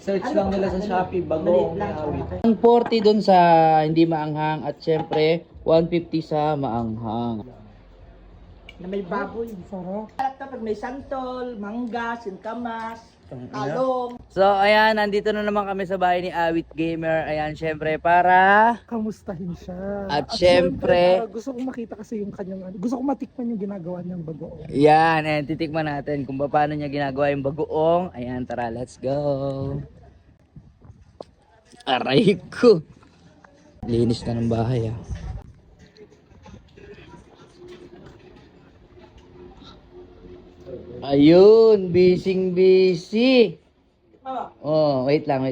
Search lang nila sa Shopee, bagoong ni Awit. 140 dun sa hindi maanghang at syempre 150 sa maanghang. Na may baboy. Sarap. Sarap to pag may santol, mangga, singkamas, talong. So ayan, nandito na naman kami sa bahay ni Awit Gamer. Ayan, syempre para Kamustahin siya. At syempre, gusto kong makita kasi yung kanyang, gusto kong matikman yung ginagawa niyang bagoong. yan, ayan, titikman natin kung paano niya ginagawa yung bagoong. Ayan, tara, let's go. Aray ko. Linis na ng bahay ah. Ayun, busy. Oh, wait lang.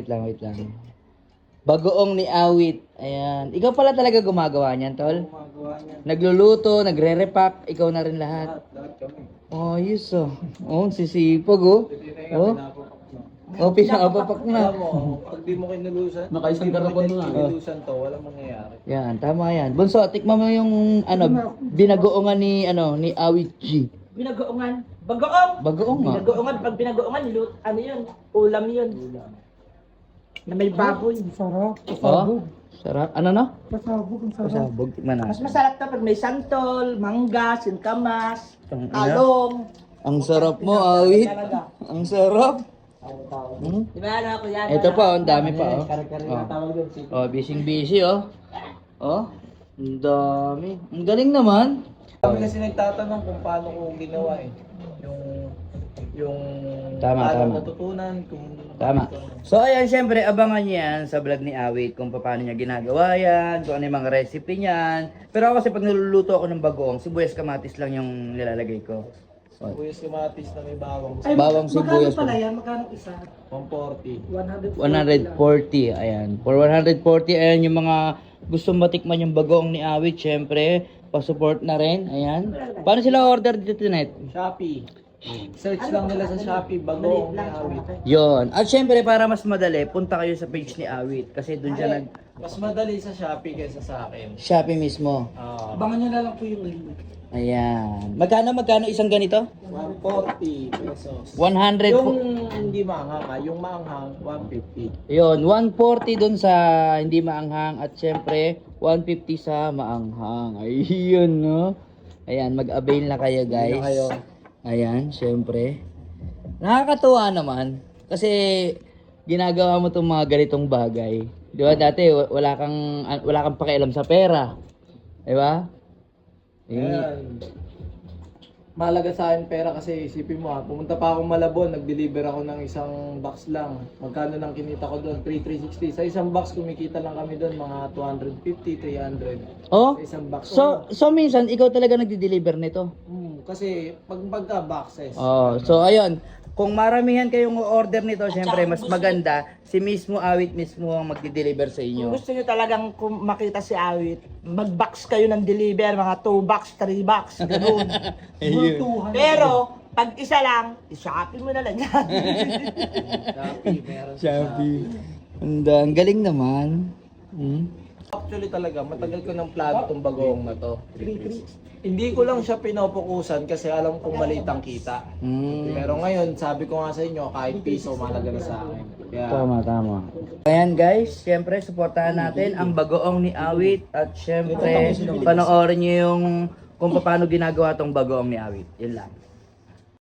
Bagoong ni Awit. Ayan. Ikaw pala talaga gumagawa niyan, tol? Gumagawa niya. Nagluluto, nagre-repack, ikaw na rin lahat. Lahat kami. Oh, yes oh. Oh, sisipag oh. Oh, oh pinapapak na. Alam mo, pag di mo kinulusan, Nakaisang garapon na. kinulusan to, walang mangyayari. Yan, tama yan. Bunso, tikman mo yung binagoongan ni Awit G. Binagoongan. Bagoong! Bagoong nga. Binagoongan. Pag binagoongan, ano yun? Ulam yun. Na may baboy. Sarap. Oh, Pasabog. sarap. Ano no? Pasabog. Ang sarap. Pasabog. Tikman na. Mas masarap to pag may santol, mangga, singkamas, Ina. talong. Ang sarap mo, Awit. Talaga. Ang sarap. Hmm? Di ba ano ako yan? Ito pa, ang dami pa oh. Kare-kare na tawag doon. Oh, busy oh. Oh, ang dami. Ang galing naman. Kami kasi nagtatanong kung paano ko ginawa eh. Yung Tama, paano tama. natutunan, kung Tama. So ayan, syempre abangan niyo yan sa vlog ni Awit kung paano niya ginagawa yan, kung ano yung mga recipe niyan. Pero ako kasi pag niluluto ako ng bagoong, sibuyas kamatis lang yung nilalagay ko. Oh. Sibuyas kamatis na may bawang. Ay, Bawang sibuyas Magkano pala pa. yan? Magkano isa? 140. 140. 140, ayan. For 140, ayan yung mga gusto matikman yung bagoong ni Awit, syempre, pa-support na rin, ayan. Paano sila order dito tonight? Shopee. Search lang nila sa Shopee, bagoong ni Awit. Yon. At syempre, para mas madali, punta kayo sa page ni Awit kasi doon siya nag Mas madali sa Shopee kaysa sa akin. Shopee mismo. Abangan nyo na lang po yung link. Ayan. Magkano isang ganito? 140 pesos. 100 po. Yung hindi maanghang ha, yung maanghang 150. Yun, 140 dun sa hindi maanghang at syempre 150 sa maanghang. Ayun, no? Ayan, mag-avail na kayo, guys. Na kayo. Ayan, syempre. Nakakatuwa naman kasi ginagawa mo tong mga ganitong bagay. Di ba dati wala kang pakialam sa pera. Di ba? Ayan. Mahalaga sa akin pera kasi isipin mo ha, pumunta pa akong Malabon, nag-deliver ako ng isang box lang. Magkano nang kinita ko doon? 360. Sa isang box kumikita lang kami doon mga 250, 300. Oh? Sa isang box. So minsan ikaw talaga nagdi-deliver nito. Kasi pagka boxes. Oh, so ayun, kung maramihan kayong order nito, syempre mas maganda si mismo Awit mismo ang magdi-deliver sa Kung inyo. gusto nyo talagang makita si Awit, mag-box kayo ng deliver, mga 2 box, 3 box, ganoon. Pero, pag isa lang, i-shopee mo na lang yan. Shopee, meron sa Shopee. Ang galing naman. Hmm? Actually talaga, matagal ko ng plano itong bagoong na to. Hindi ko lang siya pinopokusan kasi alam kong maliit ang kita. Pero ngayon, sabi ko nga sa inyo, kahit piso, mahalaga na sa akin. Kaya, Tama. Ayan guys, syempre suportahan natin ang bagoong ni Awit at syempre panoorin niyo yung kung paano ginagawa tong bagoong ni Awit. Yun lang.